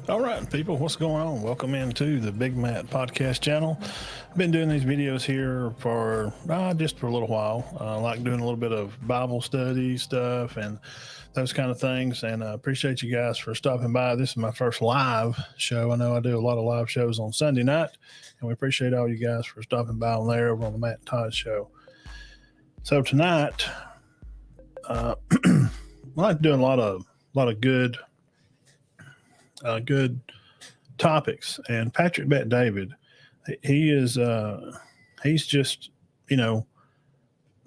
All right, people, what's going on? Welcome into the Big Matt podcast channel. I've been doing these videos here for just for a little while. I like doing a little bit of Bible study stuff and those kind of things. And I appreciate you guys for stopping by. This is my first live show. I know I do a lot of live shows on Sunday night, and we appreciate all you guys for stopping by on there over on the Matt and Todd show. So tonight, I like doing a lot of good topics. And Patrick Bet David, he is he's just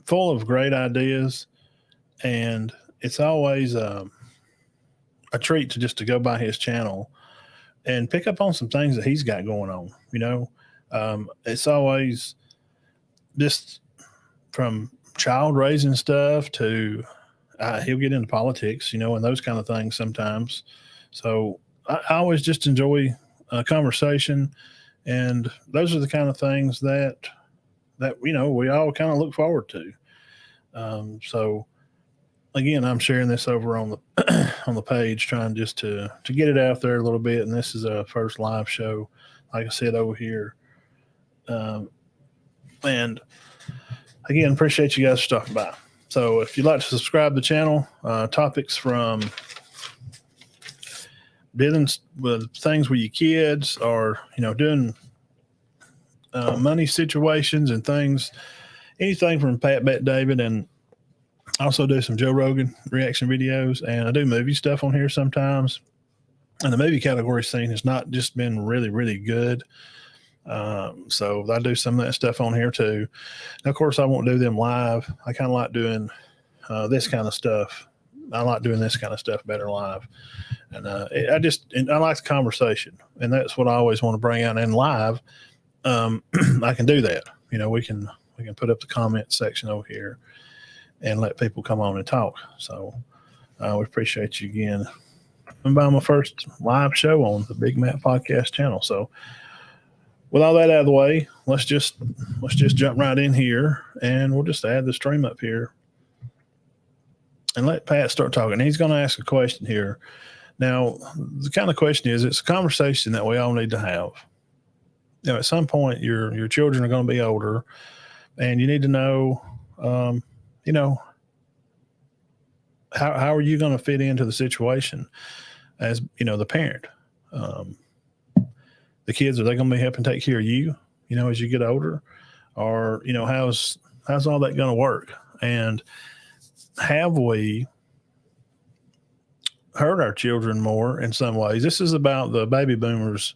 full of great ideas, and it's always a treat to go by his channel and pick up on some things that he's got going on. It's always just from child raising stuff to he'll get into politics, and those kind of things sometimes. So I always just enjoy a conversation, and those are the kind of things that we all kind of look forward to. So again, I'm sharing this over on the on the page, trying just to get it out there a little bit. And this is a first live show, like I said, over here. And again, appreciate you guys for stopping by. So if you'd like to subscribe to the channel, topics from dealing with things with your kids, or doing money situations and things, anything from Pat Bet David, and also do some Joe Rogan reaction videos, and I do movie stuff on here sometimes. And the movie category scene has not just been really, really good. So I do some of that stuff on here too. And of course, I won't do them live. I kind of like doing this kind of stuff. I like doing this kind of stuff better live. And I like the conversation, and that's what I always want to bring out. And live, I can do that. We can put up the comment section over here and let people come on and talk. So we appreciate you again. I'm by my first live show on the Big Matt podcast channel. So with all that out of the way, let's just jump right in here, and we'll just add the stream up here and let Pat start talking. He's going to ask a question here. Now, the kind of question is, it's a conversation that we all need to have. At some point, your children are going to be older, and you need to know, how are you going to fit into the situation as, the parent? The kids, are they going to be helping take care of you, as you get older? Or, how's all that going to work? And have we hurt our children more in some ways? This is about the baby boomers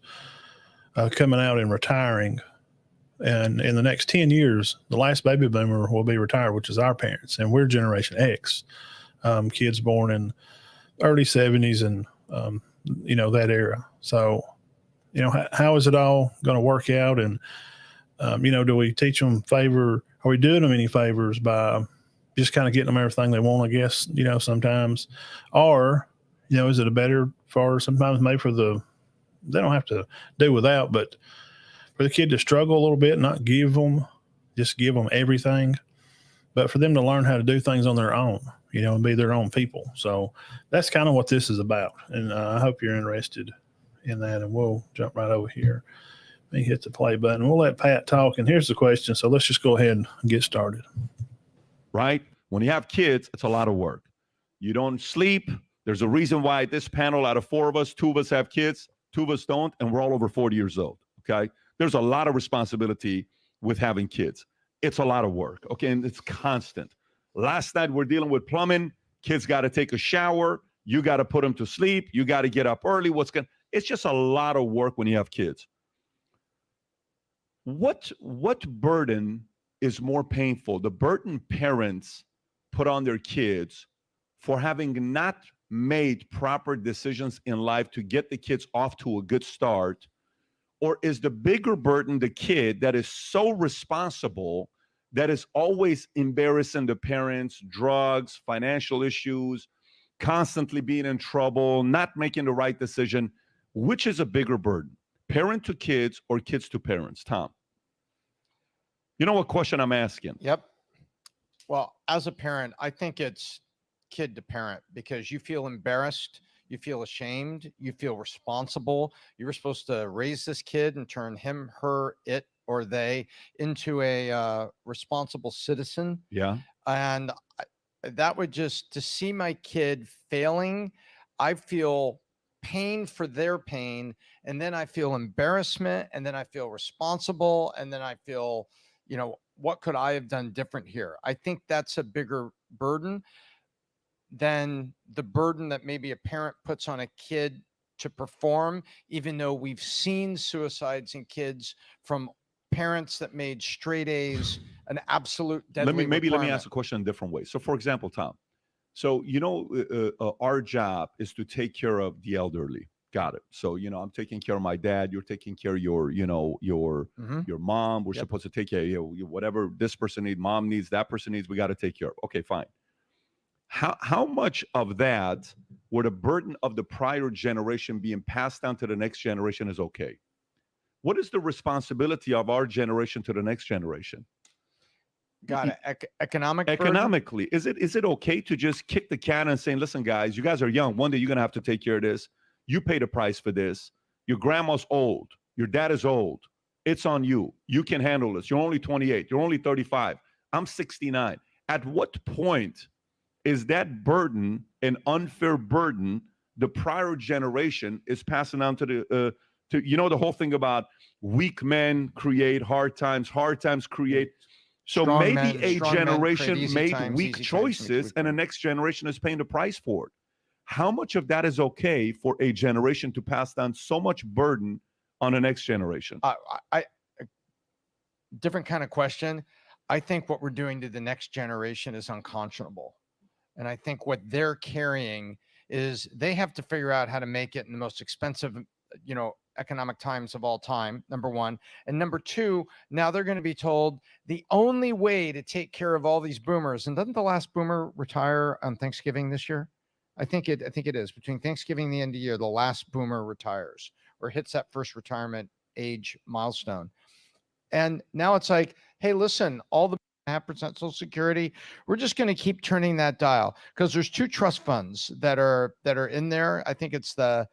coming out and retiring. And in the next 10 years, the last baby boomer will be retired, which is our parents. And we're Generation X, kids born in early 70s and, that era. So, how is it all going to work out? And, do we teach them are we doing them any favors by just kind of getting them everything they want, I guess, sometimes? Or, is it a better for sometimes maybe they don't have to do without, but for the kid to struggle a little bit, not give them everything, but for them to learn how to do things on their own, and be their own people. So that's kind of what this is about. And I hope you're interested in that, and we'll jump right over here. Let me hit the play button. We'll let Pat talk. And here's the question. So let's just go ahead and get started. Right? When you have kids, it's a lot of work. You don't sleep. There's a reason why this panel, out of 4 of us, 2 of us have kids, 2 of us don't, and we're all over 40 years old, okay? There's a lot of responsibility with having kids. It's a lot of work, okay? And it's constant. Last night, we're dealing with plumbing. Kids got to take a shower. You got to put them to sleep. You got to get up early. It's just a lot of work when you have kids. What burden is more painful? The burden parents put on their kids for having not made proper decisions in life to get the kids off to a good start, or is the bigger burden the kid that is so responsible, that is always embarrassing the parents, drugs, financial issues, constantly being in trouble, not making the right decision? Which is a bigger burden, parent to kids or kids to parents? Tom, you know what question I'm asking? Yep. Well, as a parent, I think it's kid to parent, because you feel embarrassed, you feel ashamed, you feel responsible. You were supposed to raise this kid and turn him, her, it, or they into a responsible citizen. Yeah. And that would just, to see my kid failing, I feel pain for their pain. And then I feel embarrassment. And then I feel responsible. And then I feel, what could I have done different here? I think that's a bigger burden than the burden that maybe a parent puts on a kid to perform, even though we've seen suicides in kids from parents that made straight A's an absolute deadly Let me requirement. ask a question in a different way. So, for example, Tom, so our job is to take care of the elderly. Got it. So, I'm taking care of my dad. You're taking care of your mom. We're supposed to take care of whatever this person needs, mom needs, that person needs. We got to take care of. Okay, fine. How much of that, where the burden of the prior generation being passed down to the next generation, is okay? What is the responsibility of our generation to the next generation? Got it. Economically, is it okay to just kick the can and saying, listen, guys, you guys are young. One day you're going to have to take care of this. You pay the price for this. Your grandma's old. Your dad is old. It's on you. You can handle this. You're only 28. You're only 35. I'm 69. At what point is that burden an unfair burden the prior generation is passing on to the the whole thing about weak men create hard times create. So strong maybe men, a generation made times, weak choices and the next generation is paying the price for it. How much of that is okay for a generation to pass down so much burden on the next generation? Different kind of question. I think what we're doing to the next generation is unconscionable. And I think what they're carrying is they have to figure out how to make it in the most expensive, economic times of all time, number one. And number two, now they're going to be told the only way to take care of all these boomers. And doesn't the last boomer retire on Thanksgiving this year? I think it is. Between Thanksgiving and the end of the year, the last boomer retires or hits that first retirement age milestone. And now it's like, hey, listen, all the 0.5% Social Security, we're just going to keep turning that dial, because there's two trust funds that are in there. I think it's the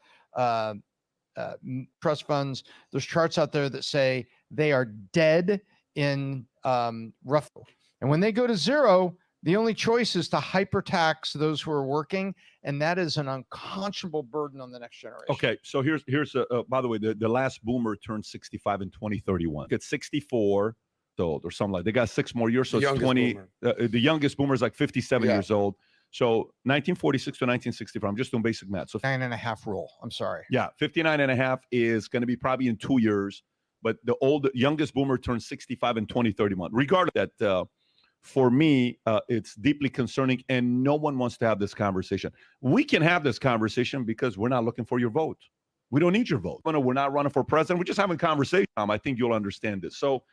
trust funds. There's charts out there that say they are dead in roughly, and when they go to zero, the only choice is to hyper tax those who are working, and that is an unconscionable burden on the next generation. Okay, so here's by the way, the last boomer turned 65 in 2031. It's 64 old or something like. They got 6 more years, so it's 20. The youngest boomer is like 57 years old. So 1946 to 1964. I'm just doing basic math. So 9.5 rule. I'm sorry. Yeah, 59.5 is going to be probably in 2 years. But the youngest boomer turns 65 in 2031. Regardless, that for me, it's deeply concerning, and no one wants to have this conversation. We can have this conversation because we're not looking for your vote. We don't need your vote. We're not running for president. We're just having a conversation. I think you'll understand this. So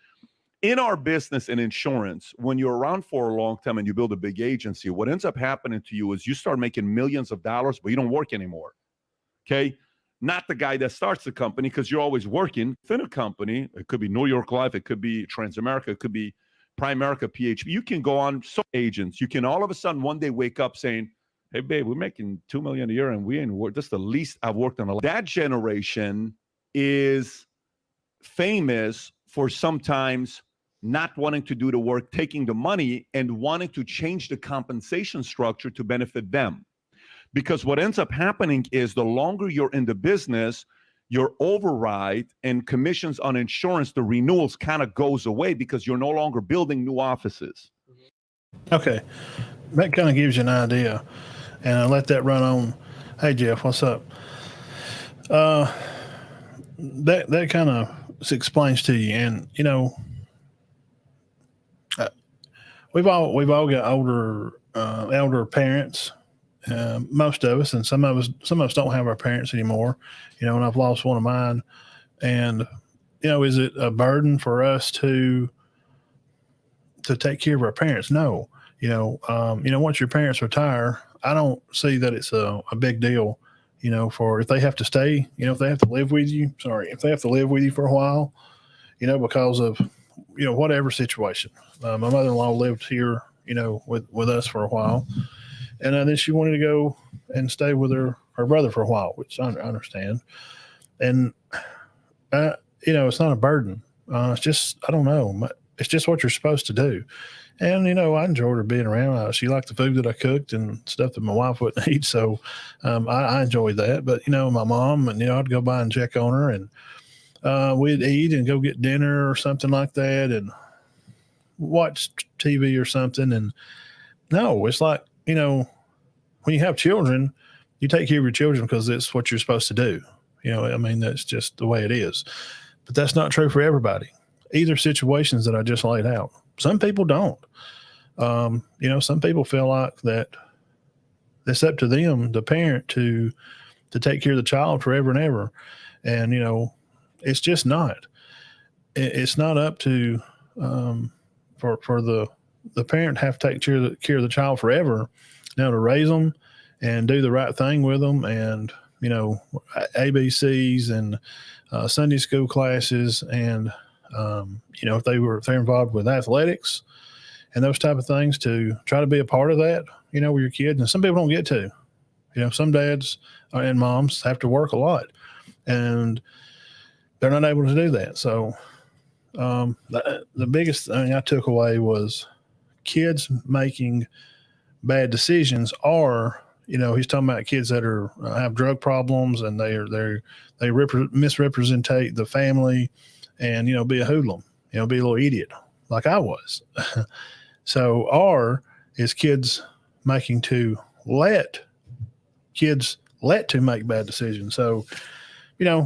in our business and insurance, when you're around for a long time and you build a big agency, what ends up happening to you is you start making millions of dollars, but you don't work anymore. Okay? Not the guy that starts the company, because you're always working within a company. It could be New York Life. It could be Transamerica. It could be Primerica, PHP. You can go on so agents. You can all of a sudden one day wake up saying, hey, babe, we're making $2 million a year and we ain't worked. This is the least I've worked on. That generation is famous for sometimes not wanting to do the work, taking the money, and wanting to change the compensation structure to benefit them. Because what ends up happening is the longer you're in the business, your override and commissions on insurance, the renewals kind of goes away because you're no longer building new offices. Okay. That kind of gives you an idea. And I let that run on. Hey, Jeff, what's up? Uh, that kind of explains to you, and uh, we've all got elder parents. Most of us, and some of us don't have our parents anymore. And I've lost one of mine. And is it a burden for us to take care of our parents? No. Once your parents retire, I don't see that it's a big deal. For if they have to stay, if they have to live with you. Sorry, if they have to live with you for a while, because of whatever situation. My mother-in-law lived here, with us for a while, and then she wanted to go and stay with her brother for a while, which I understand. And it's not a burden. It's just, I don't know. It's just what you're supposed to do. And, I enjoyed her being around. She liked the food that I cooked and stuff that my wife wouldn't eat. So I enjoyed that. But, my mom, and, I'd go by and check on her, and we'd eat and go get dinner or something like that and watch TV or something. And no, it's like, when you have children, you take care of your children because it's what you're supposed to do. That's just the way it is. But that's not true for everybody. Either situations that I just laid out. Some people don't. Some people feel like that it's up to them, the parent, to take care of the child forever and ever. And, it's just not. It's not up to for the parent to have to take care of the child forever. Now, to raise them and do the right thing with them, and ABCs and Sunday school classes, and if they're involved with athletics and those type of things, to try to be a part of that, with your kids. And some people don't get to. Some dads and moms have to work a lot, and they're not able to do that. So the biggest thing I took away was kids making bad decisions, or he's talking about kids that are have drug problems, and they misrepresentate the family, and be a hoodlum, be a little idiot like I was. So R is kids making to let to make bad decisions. So do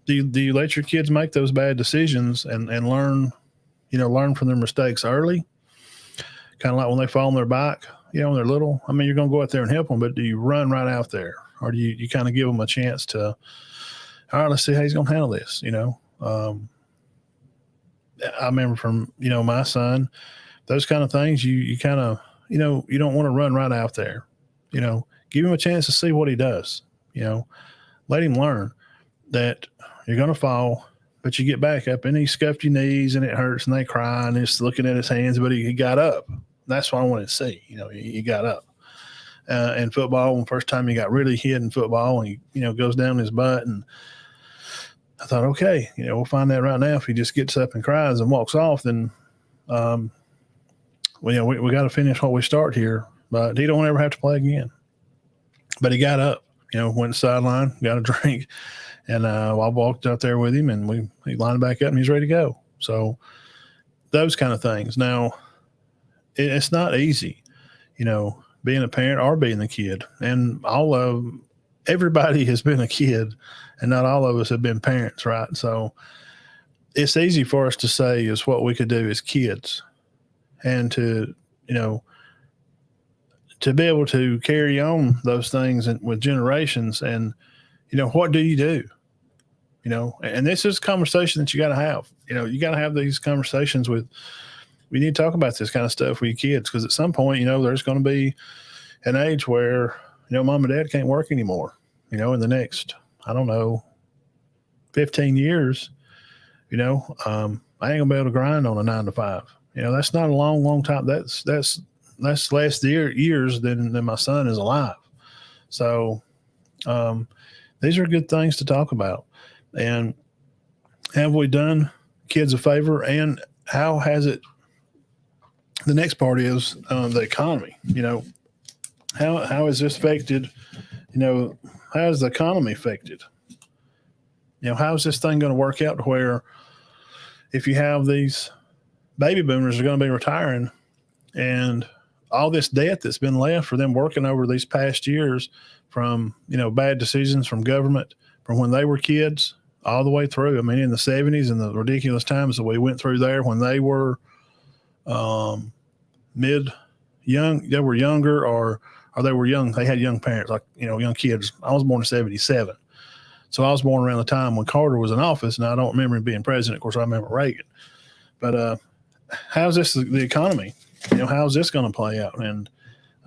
you let your kids make those bad decisions and learn from their mistakes early? Kind of like when they fall on their bike, when they're little. You're going to go out there and help them, but do you run right out there? Or do you kind of give them a chance to, all right, let's see how he's going to handle this, I remember from, my son, those kind of things, you kind of, you don't want to run right out there, give him a chance to see what he does, let him learn that you're going to fall, but you get back up, and he scuffed your knees and it hurts, and they cry, and he's looking at his hands, but he got up. That's what I wanted to see. He got up. In football, when first time he got really hit in football, and he, goes down his butt, and I thought, okay, we'll find that right now. If he just gets up and cries and walks off, then, we got to finish what we start here, but he don't ever have to play again. But he got up, went sideline, got a drink, and I walked out there with him, and he lined back up, and he's ready to go. So those kind of things. Now, it's not easy, being a parent or being a kid, and everybody has been a kid, and not all of us have been parents, right? So it's easy for us to say is what we could do as kids, and to be able to carry on those things with generations. And what do you do? And this is a conversation that you got to have. You got to have these conversations we need to talk about this kind of stuff with your kids, because at some point, there's going to be an age where, mom and dad can't work anymore, in the next, I don't know, 15 years, I ain't gonna be able to grind on a 9 to 5. That's not a long time. That's less years than my son is alive. So, these are good things to talk about. And have we done kids a favor? And how has it, the next part is the economy. How has this affected, how has the economy affected? How is this thing going to work out to where if you have these baby boomers are going to be retiring, and all this debt that's been left for them working over these past years from, bad decisions from government from when they were kids all the way through. I mean, in the 70s and the ridiculous times that we went through there when they were they were younger or they were young. They had young parents, like, young kids. I was born in 77. So I was born around the time when Carter was in office, and I don't remember him being president. Of course, I remember Reagan. But how's this, the economy? How's this going to play out? And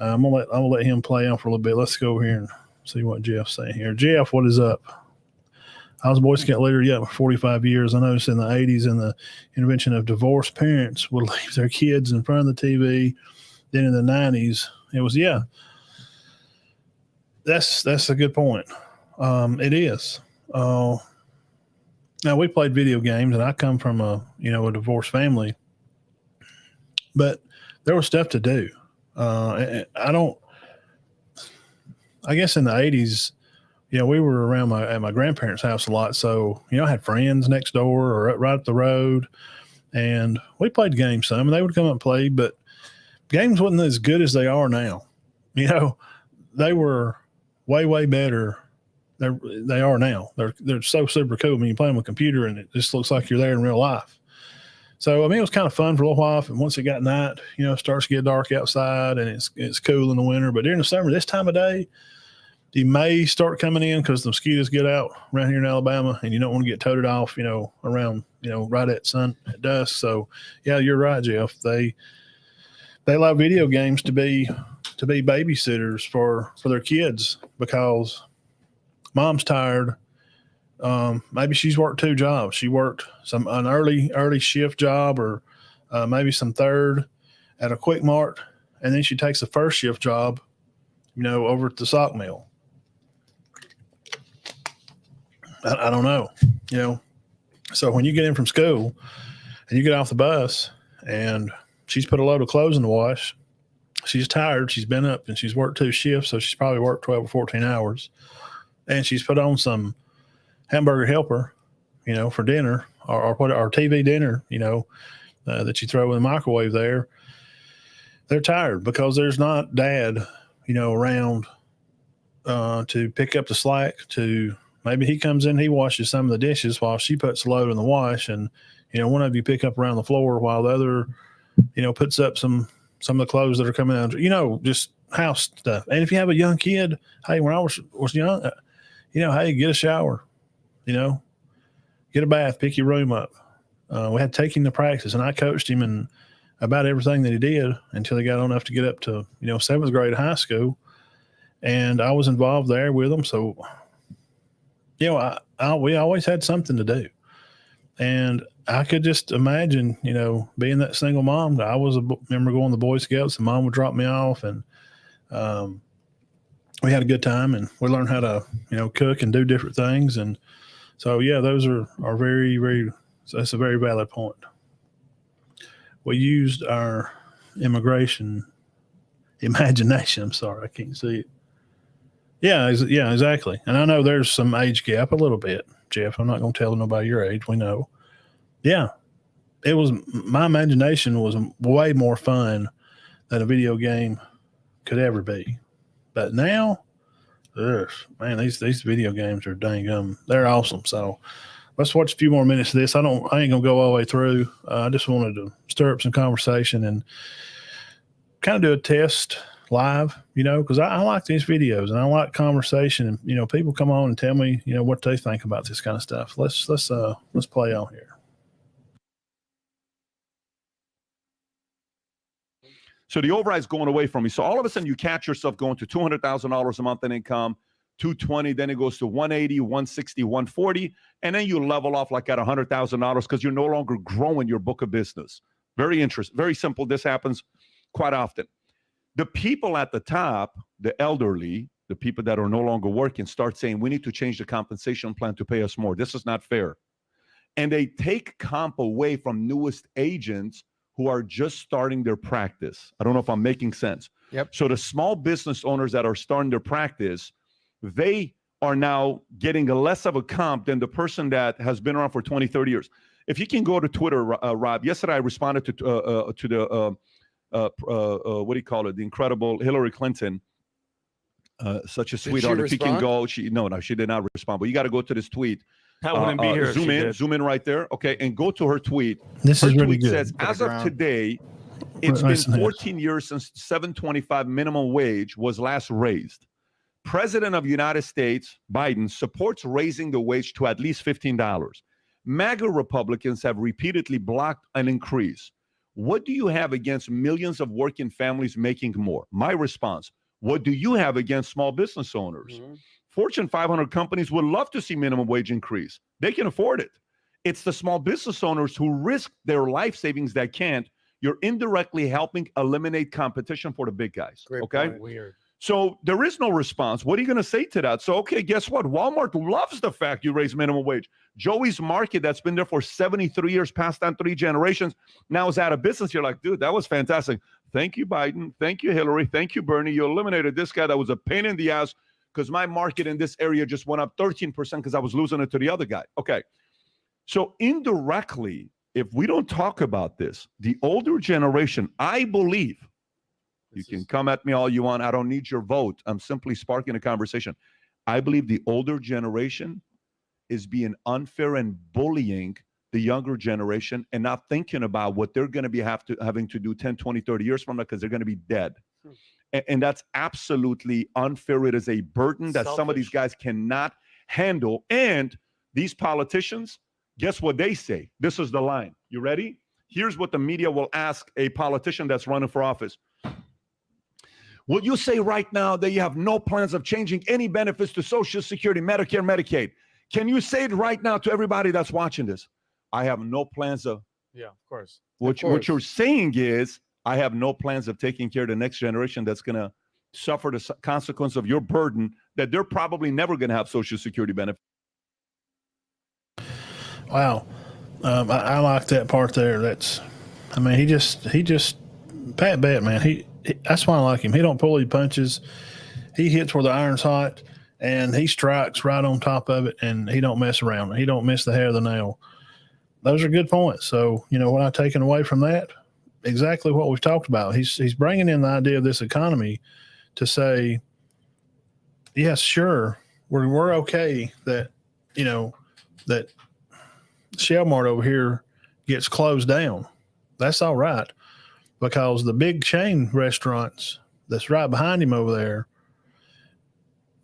I'm gonna let him play out for a little bit. Let's go over here and see what Jeff's saying here. Jeff, what is up? I was a Boy Scout leader, for 45 years. I noticed in the 80s, in the intervention of divorced parents would leave their kids in front of the TV. Then in the 90s, it was, that's a good point. It is. Now, we played video games, and I come from a divorced family, but there was stuff to do. I guess in the 80s, we were around at my grandparents' house a lot. So, I had friends next door or right up the road, and we played games some, and they would come up and play, but games wasn't as good as they are now. They were way, way better. They are now. They're so super cool. I mean, you play on a computer, and it just looks like you're there in real life. So, I mean, it was kind of fun for a little while. And once it got night, it starts to get dark outside, and it's cool in the winter. But during the summer, this time of day, you may start coming in because the mosquitoes get out around here in Alabama, and you don't want to get toted off, around, right at dusk. So, yeah, you're right, Jeff. They allow video games to be babysitters for their kids because mom's tired. Maybe she's worked 2 jobs. She worked an early shift job, or maybe some third at a Quick Mart, and then she takes the first shift job, over at the sock mill. I don't know, So when you get in from school and you get off the bus and she's put a load of clothes in the wash, she's tired. She's been up and she's worked 2 shifts, so she's probably worked 12 or 14 hours, and she's put on some hamburger helper, for dinner or TV dinner, that you throw in the microwave there. They're tired because there's not dad, around to pick up the slack. To maybe he comes in, he washes some of the dishes while she puts the load in the wash, and one of you pick up around the floor while the other, puts up some of the clothes that are coming out. Just house stuff. And if you have a young kid, hey, when I was young, hey, get a shower. Get a bath, pick your room up. We had to take him to practice, and I coached him in about everything that he did until he got old enough to get up to, 7th grade high school. And I was involved there with him. So, we always had something to do. And I could just imagine, being that single mom. I remember going to Boy Scouts, and Mom would drop me off, and we had a good time, and we learned how to, cook and do different things. And so, yeah, those are very, very, that's a very valid point. We used our imagination. I'm sorry, I can't see it. Yeah, exactly. And I know there's some age gap a little bit, Jeff. I'm not going to tell nobody your age. We know. Yeah, my imagination was way more fun than a video game could ever be. But now, man, these video games are dang they're awesome. So let's watch a few more minutes of this. I ain't gonna go all the way through. I just wanted to stir up some conversation and kind of do a test live, because I like these videos and I like conversation, and people come on and tell me, what they think about this kind of stuff. Let's play on here. So the override's going away from me. So all of a sudden you catch yourself going to $200,000 a month in income, 220, then it goes to 180, 160, 140, and then you level off like at $100,000 because you're no longer growing your book of business. Very interesting, very simple. This happens quite often. The people at the top, the elderly, the people that are no longer working, start saying, we need to change the compensation plan to pay us more. This is not fair. And they take comp away from newest agents who are just starting their practice. I don't know if I'm making sense. Yep. So the small business owners that are starting their practice, they are now getting a less of a comp than the person that has been around for 20, 30 years. If you can go to Twitter, Rob, yesterday I responded to the, what do you call it? The incredible Hillary Clinton Such a she sweetheart. If you can respond? go, she did not respond. But you got to go to this tweet. I wouldn't be here. If she did. Zoom in right there. Okay, and go to her tweet. This Her is really tweet good. says, Put it as of around. today, it's been Listen to this. 14 years since 7.25 minimum wage was last raised. President of United States, Biden, supports raising the wage to at least $15. MAGA Republicans have repeatedly blocked an increase. What do you have against millions of working families making more? My response, what do you have against small business owners? Mhm. Fortune 500 companies would love to see minimum wage increase. They can afford it. It's the small business owners who risk their life savings that can't. You're indirectly helping eliminate competition for the big guys. Great Okay. point. Weird. So there is no response. What are you going to say to that? So, okay, guess what? Walmart loves the fact you raise minimum wage. Joey's Market, that's been there for 73 years, passed on 3 generations, now is out of business. You're like, dude, that was fantastic. Thank you, Biden. Thank you, Hillary. Thank you, Bernie. You eliminated this guy that was a pain in the ass because my market in this area just went up 13% because I was losing it to the other guy. Okay. So indirectly, if we don't talk about this, the older generation, I believe, you can come at me all you want. I don't need your vote. I'm simply sparking a conversation. I believe the older generation is being unfair and bullying the younger generation and not thinking about what they're going to be having to do 10, 20, 30 years from now because they're going to be dead. And that's absolutely unfair. It is a burden that some of these guys cannot handle. And these politicians, guess what they say? This is the line. You ready? Here's what the media will ask a politician that's running for office. Will you say right now that you have no plans of changing any benefits to Social Security, Medicare, Medicaid? Can you say it right now to everybody that's watching this? I have no plans of. Yeah, of course. What you're saying is, I have no plans of taking care of the next generation that's going to suffer the consequence of your burden that they're probably never going to have Social Security benefits. Wow. I like that part there. He just Pat Bet, man. He that's why I like him. He don't pull any punches. He hits where the iron's hot, and he strikes right on top of it, and he don't mess around. He don't miss the hair of the nail. Those are good points. So, what I've taken away from that, exactly what we've talked about. He's bringing in the idea of this economy to say, yes, sure, we're okay that, that Shell Mart over here gets closed down. That's all right, because the big chain restaurants that's right behind him over there,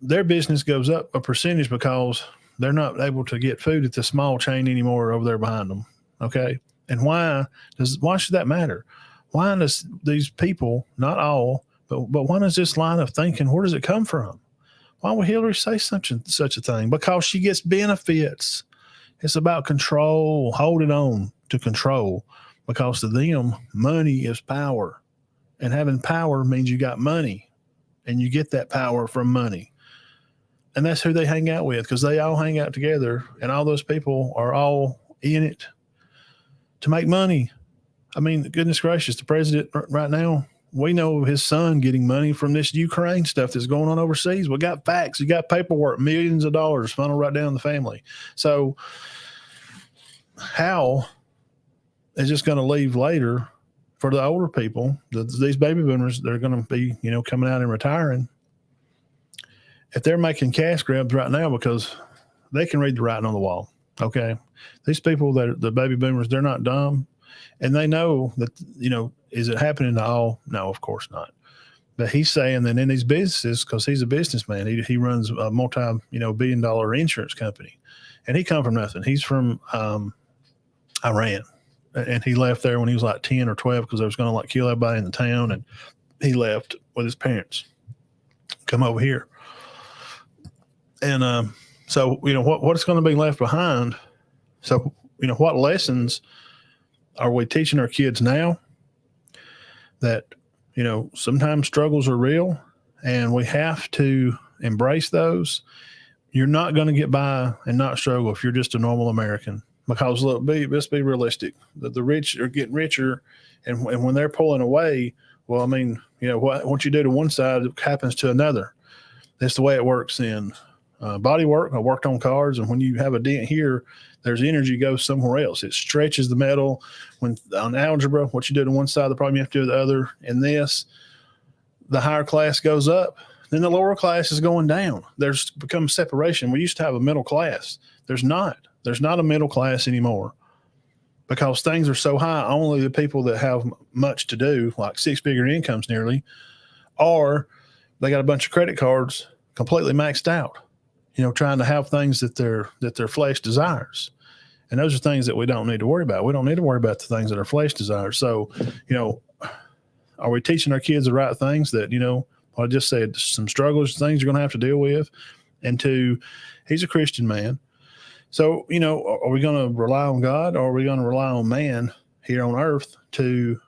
their business goes up a percentage because they're not able to get food at the small chain anymore over there behind them. Okay. And why should that matter? Why does these people, not all, but why does this line of thinking, where does it come from? Why would Hillary say such a thing? Because she gets benefits. It's about control, holding on to control, because to them, money is power. And having power means you got money, and you get that power from money. And that's who they hang out with, because they all hang out together, and all those people are all in it to make money. I mean, goodness gracious, the president right now, we know his son getting money from this Ukraine stuff that's going on overseas. We got facts. We got paperwork, millions of dollars funneled right down the family. So how is this going to leave later for the older people, these baby boomers that are going to be, coming out and retiring? If they're making cash grabs right now because they can read the writing on the wall, okay? These people the baby boomers, they're not dumb. And they know that, is it happening to all? No, of course not. But he's saying that in these businesses, because he's a businessman, he runs a multi-billion-dollar insurance company. And he come from nothing. He's from Iran. And he left there when he was like 10 or 12 because they was going to kill everybody in the town. And he left with his parents, come over here. And so, what's going to be left behind? So, what lessons are we teaching our kids now? That, sometimes struggles are real and we have to embrace those. You're not going to get by and not struggle if you're just a normal American. Because look, let's be realistic. The rich are getting richer, and when they're pulling away, well, what you do to one side happens to another. That's the way it works in body work. I worked on cars, and when you have a dent here, there's energy goes somewhere else. It stretches the metal. When on algebra, what you do to one side of the problem, you have to do to the other. In this, the higher class goes up then the lower class is going down. There's become separation. We used to have a middle class. There's not a middle class anymore because things are so high. Only the people that have much to do, like 6-figure incomes nearly, or they got a bunch of credit cards completely maxed out, trying to have things that their flesh desires. And those are things that we don't need to worry about. We don't need to worry about the things that our flesh desires. So, are we teaching our kids the right things that, I just said, some struggles, things you're going to have to deal with? And two, he's a Christian man. So, are we going to rely on God, or are we going to rely on man here on earth to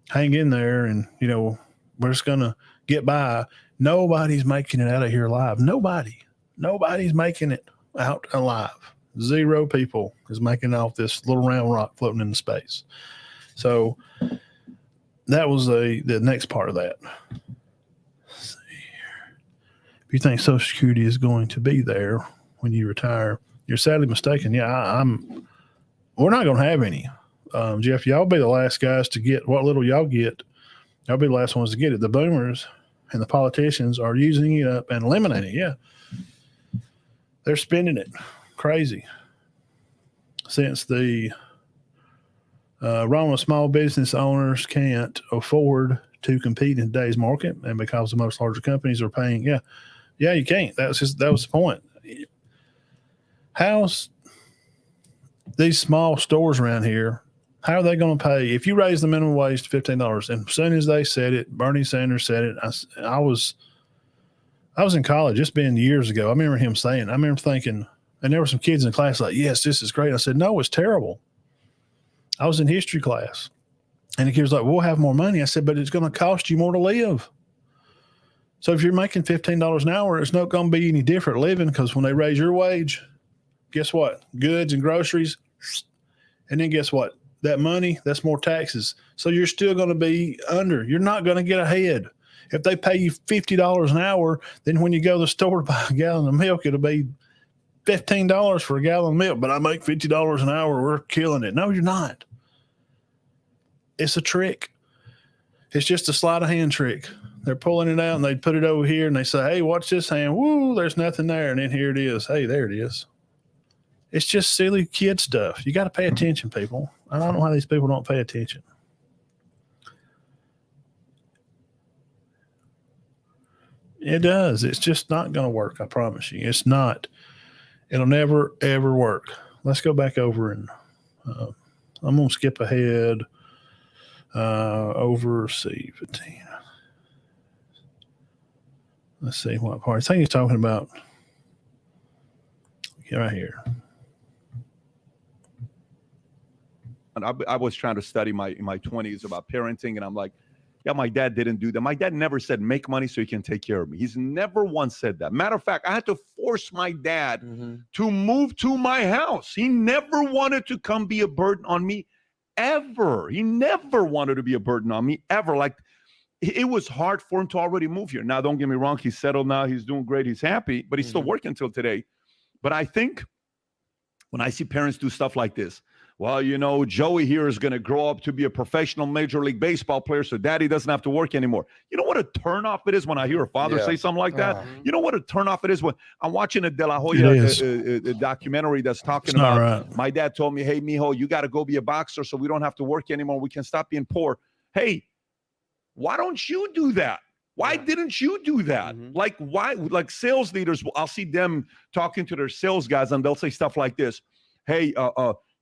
hang in there and, we're just going to get by. Nobody's making it out of here alive. Nobody's making it out alive. 0 people is making it off this little round rock floating into space. So that was the next part of that. Let's see here. If you think Social Security is going to be there when you retire, you're sadly mistaken. Yeah, we're not going to have any. Jeff, y'all be the last guys to get what little y'all get. Y'all be the last ones to get it. The boomers and the politicians are using it up and eliminating it. Yeah. They're spending it crazy since the Roma small business owners can't afford to compete in today's market, and because the most larger companies are paying. Yeah, you can't. That was the point. How's these small stores around here? How are they going to pay if you raise the minimum wage to $15? And as soon as they said it, Bernie Sanders said it. I was in college. It's been years ago. I remember him saying. I remember thinking, and there were some kids in the class like, "Yes, this is great." I said, "No, it's terrible." I was in history class, and the kid was like, "We'll have more money." I said, "But it's going to cost you more to live." So if you're making $15 an hour, it's not going to be any different living, because when they raise your wage, guess what? Goods and groceries, and then guess what? That money, that's more taxes. So you're still going to be under. You're not going to get ahead. If they pay you $50 an hour, then when you go to the store to buy a gallon of milk, it'll be $15 for a gallon of milk. But I make $50 an hour. We're killing it. No, you're not. It's a trick. It's just a sleight of hand trick. They're pulling it out and they put it over here and they say, "Hey, watch this hand." Woo, there's nothing there. And then here it is. Hey, there it is. It's just silly kid stuff. You got to pay attention, people. I don't know why these people don't pay attention. It does. It's just not going to work. I promise you. It's not. It'll never, ever work. Let's go back over and I'm going to skip ahead over C15. Let's see what part. I think he's talking about right here. And I was trying to study in my 20s about parenting, and I'm like, yeah, my dad didn't do that. My dad never said make money so he can take care of me. He's never once said that. Matter of fact, I had to force my dad to move to my house. He never wanted to come be a burden on me ever. He never wanted to be a burden on me ever. Like, it was hard for him to already move here. Now, don't get me wrong. He's settled now. He's doing great. He's happy, but he's still working until today. But I think when I see parents do stuff like this, well, Joey here is going to grow up to be a professional Major League Baseball player, so daddy doesn't have to work anymore. You know what a turnoff it is when I hear a father say something like that? You know what a turnoff it is when I'm watching a De La Hoya documentary that's talking about, my dad told me, "Hey, mijo, you got to go be a boxer so we don't have to work anymore. We can stop being poor." Hey, why don't you do that? Why didn't you do that? Like, why? Like, sales leaders, I'll see them talking to their sales guys, and they'll say stuff like this. "Hey,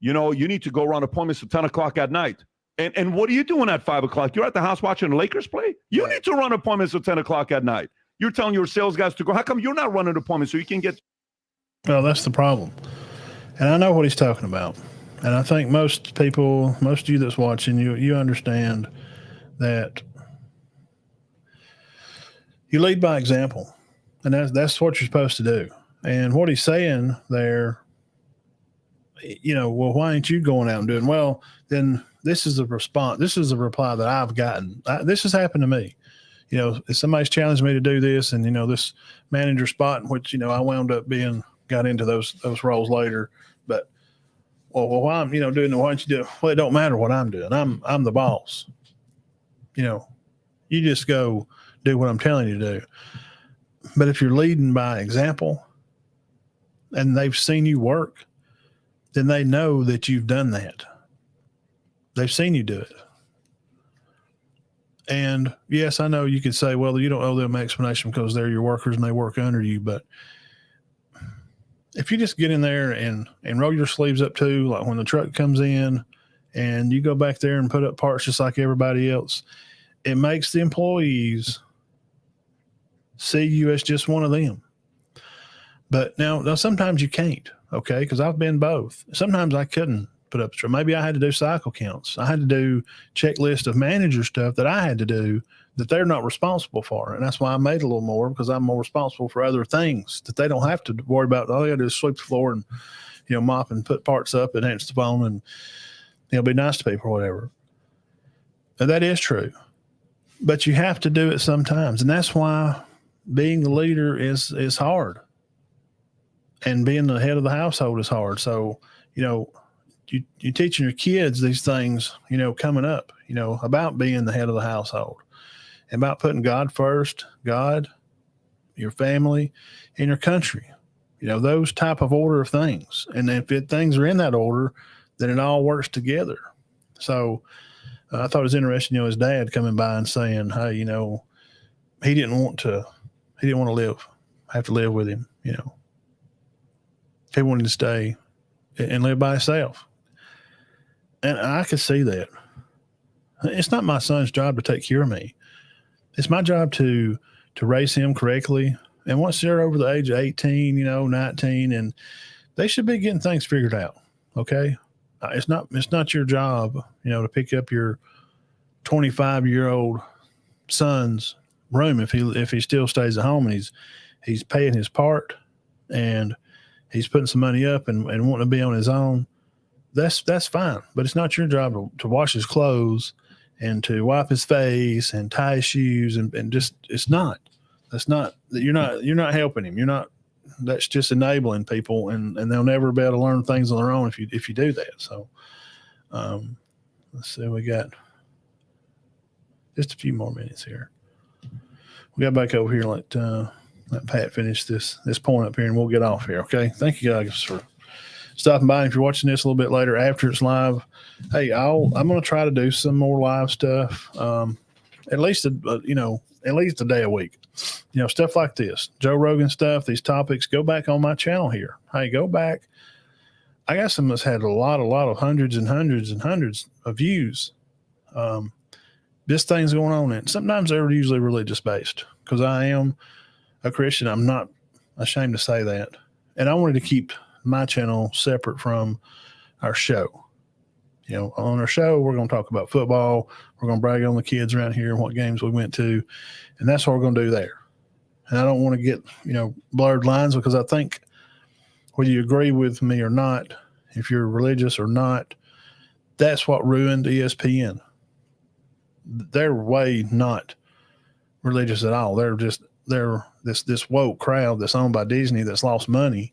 you need to go around appointments at 10 o'clock at night. And what are you doing at 5 o'clock? You're at the house watching the Lakers play? You need to run appointments at 10 o'clock at night. You're telling your sales guys to go. How come you're not running appointments so you can get?" Well, that's the problem. And I know what he's talking about. And I think most people, most of you that's watching, you understand that you lead by example. And that's what you're supposed to do. And what he's saying there, well, why ain't you going out and doing? Well, then this is a response. This is a reply that I've gotten. This has happened to me. If somebody's challenged me to do this, and this manager spot, in which I wound up got into those roles later. But why I'm doing it? Why don't you do it? Well, it don't matter what I'm doing. I'm the boss. You just go do what I'm telling you to do. But if you're leading by example and they've seen you work, then they know that you've done that. They've seen you do it. And yes, I know you could say, well, you don't owe them explanation because they're your workers and they work under you. But if you just get in there and roll your sleeves up too, like when the truck comes in and you go back there and put up parts just like everybody else, it makes the employees see you as just one of them. But now sometimes you can't, okay? Because I've been both. Sometimes I couldn't put up. Maybe I had to do cycle counts. I had to do checklist of manager stuff that I had to do that they're not responsible for. And that's why I made a little more, because I'm more responsible for other things that they don't have to worry about. All they got to do is sweep the floor and, mop and put parts up and answer the phone and, be nice to people or whatever. And that is true. But you have to do it sometimes. And that's why being the leader is hard. And being the head of the household is hard. So, you're teaching your kids these things, coming up, about being the head of the household, and about putting God first, God, your family, and your country, those type of order of things. And if things are in that order, then it all works together. So I thought it was interesting, his dad coming by and saying, hey, he didn't want to have to live with him, He wanted to stay and live by himself. And I could see that. It's not my son's job to take care of me. It's my job to raise him correctly. And once they're over the age of 18, 19, and they should be getting things figured out. Okay. It's not your job, to pick up your 25-year-old son's room if he still stays at home and he's paying his part and he's putting some money up and wanting to be on his own. That's fine, but it's not your job to wash his clothes and to wipe his face and tie his shoes and just, it's not. That's not, you're not helping him. That's just enabling people and they'll never be able to learn things on their own if you do that. So let's see, we got just a few more minutes here. We got back over here and let Pat finish this point up here and we'll get off here. Okay. Thank you guys for stopping by. If you're watching this a little bit later after it's live, hey, I'm going to try to do some more live stuff. At least a day a week, stuff like this, Joe Rogan stuff, these topics. Go back on my channel here. Hey, go back. I got some that's had a lot of hundreds and hundreds and hundreds of views. This thing's going on, and sometimes they're usually religious based because I am a Christian. I'm not ashamed to say that. And I wanted to keep my channel separate from our show. On our show, we're going to talk about football. We're going to brag on the kids around here and what games we went to. And that's what we're going to do there. And I don't want to get, blurred lines because I think whether you agree with me or not, if you're religious or not, that's what ruined ESPN. They're way not religious at all. They're this woke crowd that's owned by Disney that's lost money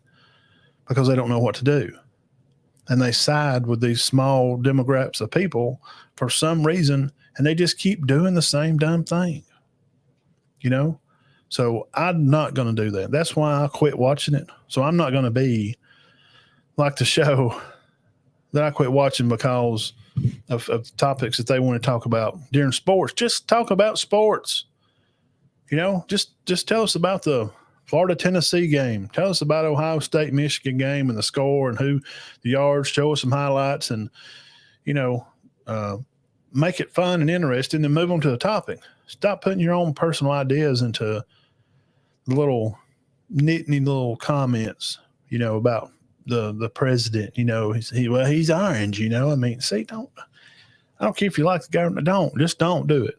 because they don't know what to do. And they side with these small demographics of people for some reason, and they just keep doing the same dumb thing, So I'm not going to do that. That's why I quit watching it. So I'm not going to be like the show that I quit watching because of topics that they want to talk about during sports. Just talk about sports. Just tell us about the Florida-Tennessee game. Tell us about Ohio State-Michigan game and the score and who the yards. Show us some highlights and, make it fun and interesting and move on to the topic. Stop putting your own personal ideas into the little nitty little comments, about the president. He's orange, I don't care if you like the government. Just don't do it.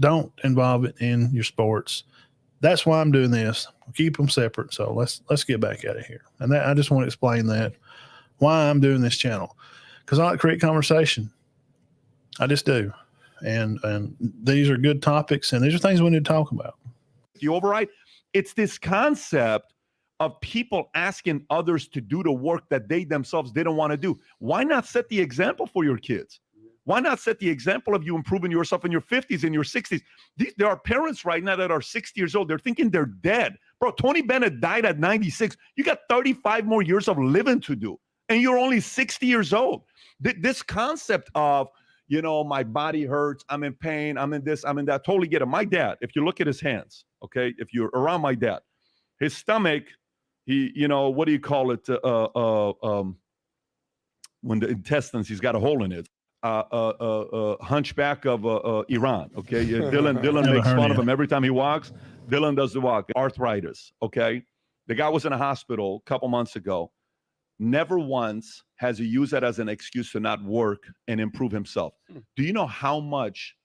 Don't involve it in your sports. That's why I'm doing this. Keep them separate. So let's get back out of here. And I just want to explain that why I'm doing this channel, because I like to create conversation. I just do. And these are good topics, and these are things we need to talk about. You override. It's this concept of people asking others to do the work that they themselves didn't want to do. Why not set the example for your kids? Why not set the example of you improving yourself in your 50s and your 60s? There are parents right now that are 60 years old. They're thinking they're dead. Bro, Tony Bennett died at 96. You got 35 more years of living to do, and you're only 60 years old. This concept of, you know, my body hurts, I'm in pain, I'm in this, I'm in that, totally get it. My dad, if you look at his hands, okay, if you're around my dad, his stomach, he, you know, what do you call it? When the intestines, he's got a hole in it. Hunchback of Iran. Okay, Dylan makes fun of him every time he walks. Dylan does the walk. Arthritis. Okay, the guy was in a hospital a couple months ago. Never once has he used that as an excuse to not work and improve himself. Do you know how much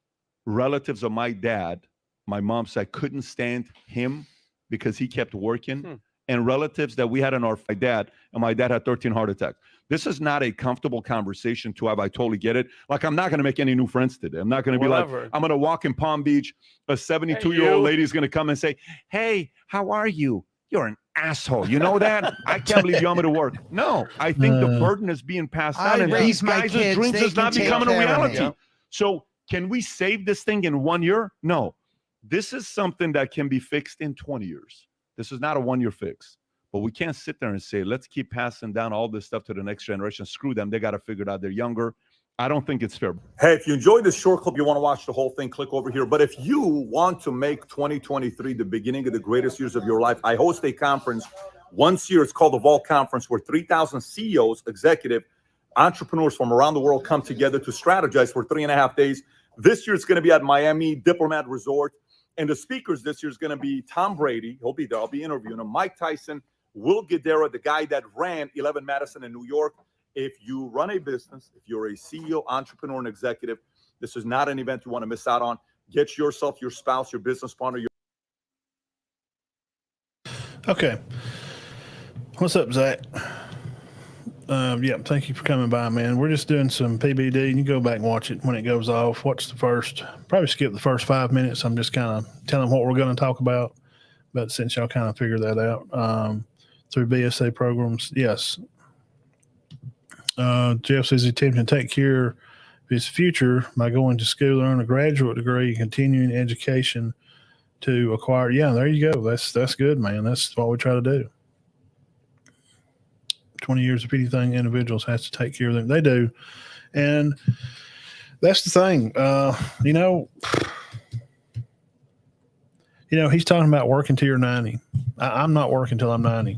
relatives of my dad, my mom said, couldn't stand him because he kept working? And relatives that we had in my dad, and my dad had 13 heart attacks. This is not a comfortable conversation to have. I totally get it. Like, I'm not going to make any new friends today. I'm not going to be like, I'm going to walk in Palm Beach. A 72-year-old lady is going to come and say, hey, how are you? You're an asshole. You know that? I can't believe you want me to work. No, I think the burden is being passed on. And these guys' dreams is not becoming a reality. So can we save this thing in 1 year? No. This is something that can be fixed in 20 years. This is not a 1 year fix. But we can't sit there and say, let's keep passing down all this stuff to the next generation. Screw them. They got to figure it out. They're younger. I don't think it's fair. Hey, if you enjoyed this short clip, you want to watch the whole thing, click over here. But if you want to make 2023 the beginning of the greatest years of your life, I host a conference once a year. It's called the Vault Conference, where 3,000 CEOs, executive, entrepreneurs from around the world come together to strategize for 3.5 days. This year, it's going to be at Miami Diplomat Resort. And the speakers this year is going to be Tom Brady. He'll be there. I'll be interviewing him. Mike Tyson, Will Guidara, the guy that ran 11 Madison in New York. If you run a business, if you're a CEO, entrepreneur, and executive, this is not an event you want to miss out on. Get yourself, your spouse, your business partner. Okay. What's up, Zach? Yeah, thank you for coming by, man. We're just doing some PBD. You can go back and watch it when it goes off. Watch the first, probably skip the first 5 minutes. I'm just kind of telling what we're going to talk about. But since y'all kind of figured that out through BSA programs, yes. Jeff says he's attempting to take care of his future by going to school, earn a graduate degree, continuing education to acquire. Yeah, there you go. That's good, man. That's what we try to do. 20 years of anything individuals has to take care of them. They do. And that's the thing. He's talking about working till you're 90. I'm not working till I'm 90.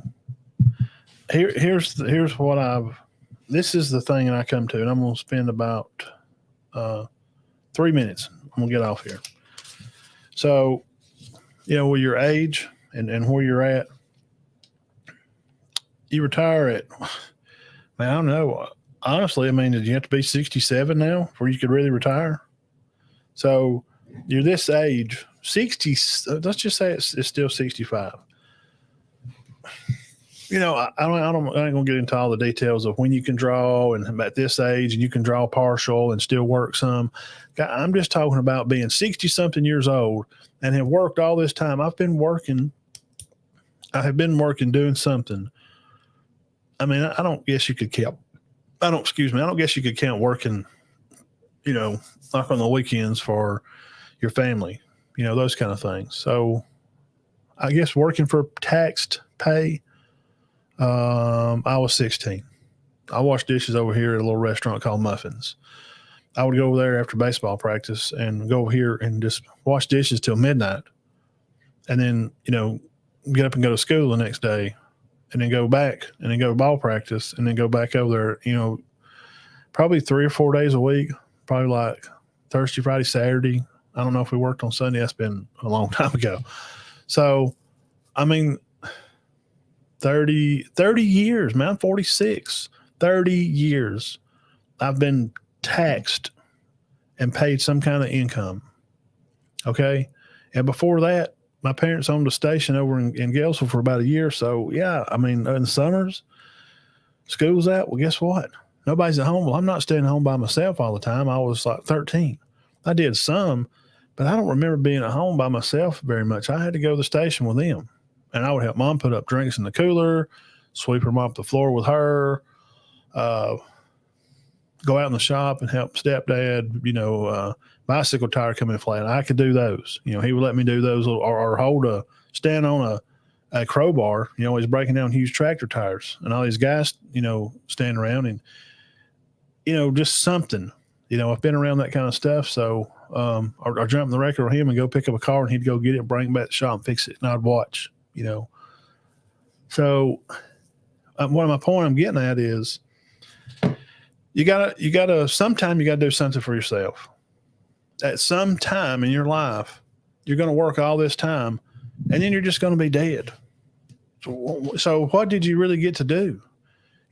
Here's what this is the thing that I come to, and I'm going to spend about 3 minutes. I'm going to get off here. So, with your age and where you're at, you retire at, man, I don't know. Honestly, I mean, did you have to be 67 now before you could really retire? So you're this age, 60, let's just say it's still 65. I ain't gonna get into all the details of when you can draw and at this age and you can draw partial and still work some. I'm just talking about being 60 something years old and have worked all this time. I have been working doing something. I mean, I don't guess you could count. I don't guess you could count working, like on the weekends for your family, those kind of things. So I guess working for taxed pay, I was 16. I washed dishes over here at a little restaurant called Muffins. I would go over there after baseball practice and go over here and just wash dishes till midnight. And then, get up and go to school the next day. And then go back and then go to ball practice and then go back over there, probably 3 or 4 days a week, probably like Thursday, Friday, Saturday. I don't know if we worked on Sunday. That's been a long time ago. So, I mean, 30 years, man, I'm 46, 30 years. I've been taxed and paid some kind of income. Okay. And before that, my parents owned a station over in Galesville for about a year. So, yeah, I mean, in the summers, school's out. Well, guess what? Nobody's at home. Well, I'm not staying home by myself all the time. I was like 13. I did some, but I don't remember being at home by myself very much. I had to go to the station with them. And I would help Mom put up drinks in the cooler, sweep her mop the floor with her. go out in the shop and help stepdad, bicycle tire come in flat. I could do those. He would let me do those or stand on a crowbar. He's breaking down huge tractor tires and all these guys, standing around and, just something. I've been around that kind of stuff. So, or jump in the wrecker with him and go pick up a car and he'd go get it, bring it back to the shop and fix it. And I'd watch, So, one of my point I'm getting at is sometime you gotta do something for yourself. At some time in your life, you're going to work all this time and then you're just going to be dead. So what did you really get to do?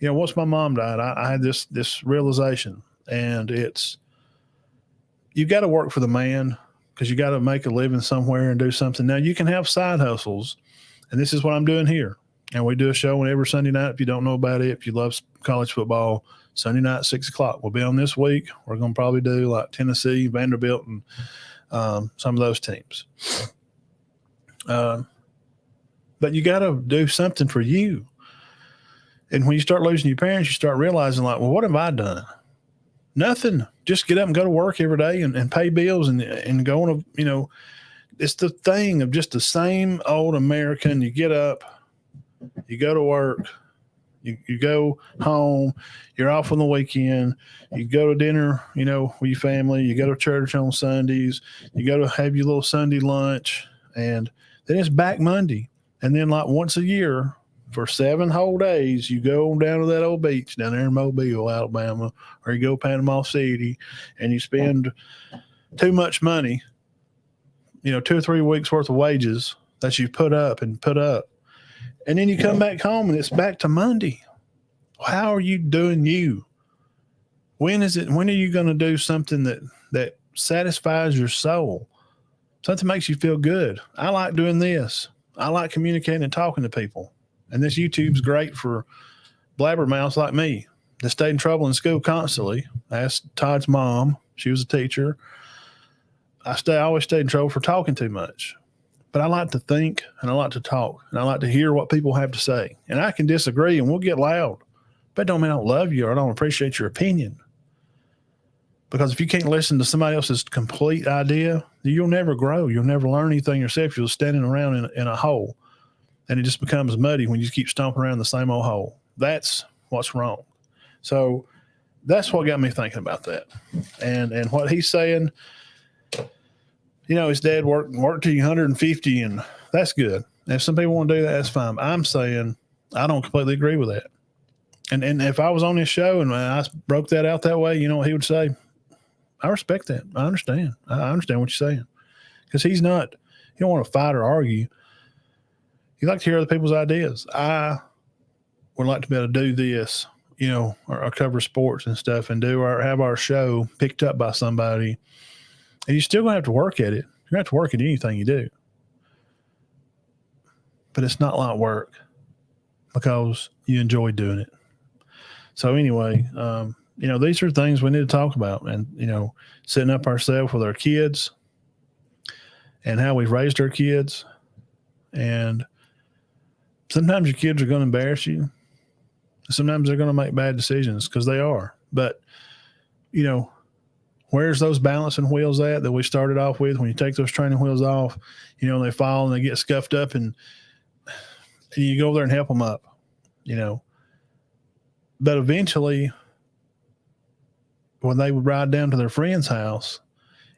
Once my mom died, I had this realization, and you got to work for the man because you got to make a living somewhere and do something. Now you can have side hustles, and this is what I'm doing here. And we do a show every Sunday night. If you don't know about it, if you love college football, Sunday night, 6:00. We'll be on this week. We're going to probably do like Tennessee, Vanderbilt, and some of those teams. But you got to do something for you. And when you start losing your parents, you start realizing like, well, what have I done? Nothing. Just get up and go to work every day and pay bills and go on it's the thing of just the same old American. You get up, you go to work, you go home, you're off on the weekend, you go to dinner, with your family, you go to church on Sundays, you go to have your little Sunday lunch, and then it's back Monday. And then like once a year for 7 whole days, you go down to that old beach down there in Mobile, Alabama, or you go Panama City, and you spend too much money, 2 or 3 weeks worth of wages that you've put up. And then you come back home and it's back to Monday. How are you doing you? When are you going to do something that satisfies your soul? Something makes you feel good. I like doing this. I like communicating and talking to people. And this YouTube's great for blabbermouths like me that stayed in trouble in school constantly. I asked Todd's mom. She was a teacher. I always stayed in trouble for talking too much. But I like to think and I like to talk and I like to hear what people have to say. And I can disagree and we'll get loud. But it don't mean I don't love you or I don't appreciate your opinion. Because if you can't listen to somebody else's complete idea, you'll never grow. You'll never learn anything yourself. You're standing around in a hole. And it just becomes muddy when you just keep stomping around the same old hole. That's what's wrong. So that's what got me thinking about that. And what he's saying, his dad worked till you're 150, and that's good. And if some people want to do that, that's fine. I'm saying I don't completely agree with that. And if I was on this show and I broke that out that way, you know what he would say? I respect that. I understand. I understand what you're saying. Because he don't want to fight or argue. You like to hear other people's ideas. I would like to be able to do this, or cover sports and stuff and have our show picked up by somebody. And you're still going to have to work at it. You're going to have to work at anything you do. But it's not like work because you enjoy doing it. So anyway, these are things we need to talk about and, setting up ourselves with our kids and how we've raised our kids. And sometimes your kids are going to embarrass you. Sometimes they're going to make bad decisions because they are. But, where's those balancing wheels at that we started off with? When you take those training wheels off, they fall and they get scuffed up and you go over there and help them up, But eventually, when they would ride down to their friend's house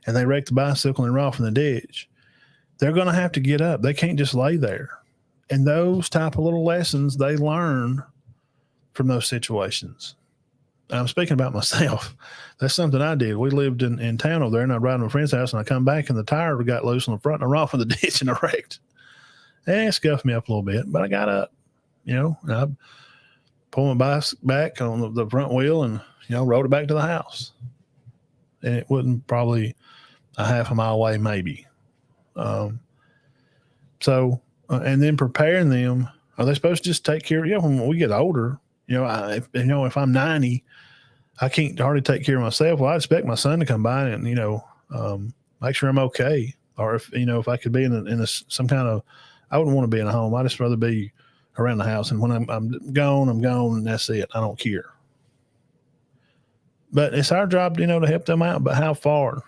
and they wreck the bicycle and run off in the ditch, they're going to have to get up. They can't just lay there. And those type of little lessons they learn from those situations. I'm speaking about myself. That's something I did. We lived in town over there, and I'd ride to my friend's house, and I come back, and the tire got loose on the front, and I ran off in the ditch, and I wrecked. And it scuffed me up a little bit, but I got up, and I pulled my bike back on the front wheel and, rode it back to the house. And it wasn't probably a half a mile away, maybe. And then preparing them, are they supposed to just take care of, when we get older, if I'm 90, I can't hardly take care of myself. Well, I expect my son to come by and, make sure I'm okay. Or if I could be in some kind of, I wouldn't want to be in a home. I'd just rather be around the house. And when I'm gone, and that's it. I don't care. but it's our job, to help them out. But how far?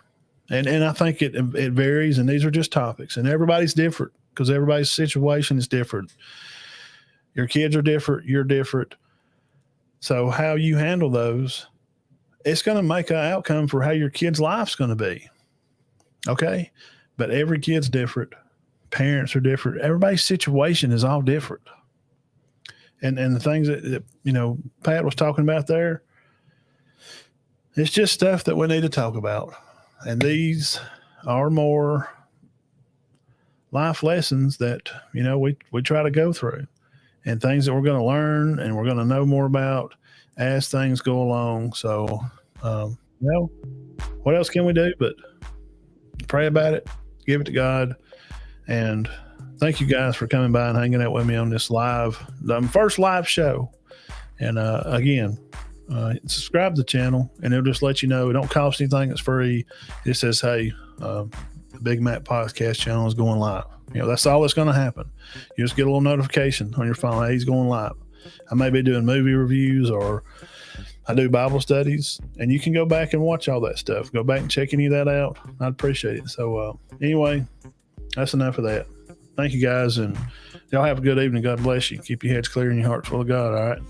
And I think it varies. And these are just topics, and everybody's different because everybody's situation is different. Your kids are different. You're different. So how you handle those, it's going to make an outcome for how your kid's life's going to be. Okay. But every kid's different. Parents are different. Everybody's situation is all different. And the things that Pat was talking about there, it's just stuff that we need to talk about. And these are more life lessons that, we try to go through, and things that we're going to learn and we're going to know more about as things go along. So, what else can we do but pray about it, give it to God, and thank you guys for coming by and hanging out with me on this the first live show. And again, subscribe to the channel, and it'll just let you know. It don't cost anything. It's free. It says, hey, the Big Mac Podcast channel is going live. That's all that's going to happen. You just get a little notification on your phone. Hey, he's going live. I may be doing movie reviews, or I do Bible studies, and you can go back and watch all that stuff. Go back and check any of that out. I'd appreciate it. So anyway, that's enough of that. Thank you guys, and y'all have a good evening. God bless you. Keep your heads clear and your hearts full of God. All right.